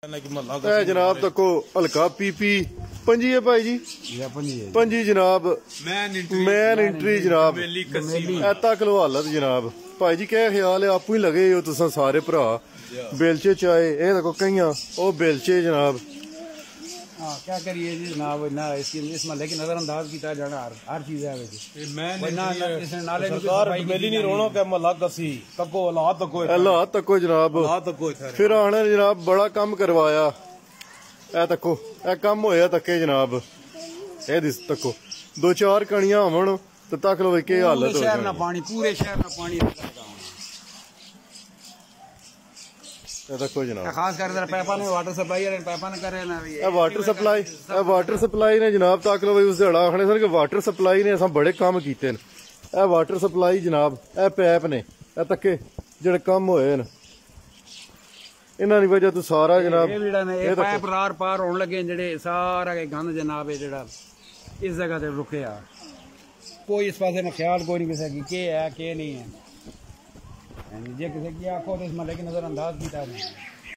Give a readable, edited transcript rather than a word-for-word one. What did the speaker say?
जनाब तको हल्का पीपी पंजी है भाई जी, पंजी जनाब मैन एंट्री जनाब तक लो हालत जनाब। भाई जी क्या ख्याल है, आपू ही लगे हो तुसा सारे भरा बेलचे चाहे ये देखो कई ओ बेलचे जनाब। क्या करिए जी जनाब, ना इस महल्ले की नजरअंदाज किया जाना हर चीज है। हालात तको जनाब, फिर आने जनाब बड़ा कम करवाया ए तको ए कम होया तके जनाब। ए दिस तको दो चार कणियां होवन तो तक लो के हालत हो शहर ना पानी, पूरे शहर ना पानी देखो जनाब। खास कर पैपा ने वाटर सप्लाई पैपा ने करे ना वाटर सप्लाई ने जनाब तक लो उस दिहाड़ा आखने सन कि वाटर सप्लाई ने असां बड़े कम कीते न। ए वाटर सप्लाई जनाब ए पैप ने ए तके जेड़े कम होए न इन्हां दी वजह तो सारा जनाब ये पैप रार पार होने लगे जेड़े सारा गंद जनाब है जेड़ा इस जगह ते रुके आ। कोई इस पासे में ख्याल कोई नहीं किसी की के है के नहीं है। जे किसी की आंखों तो इस महल्ले की नजरअंदाज किया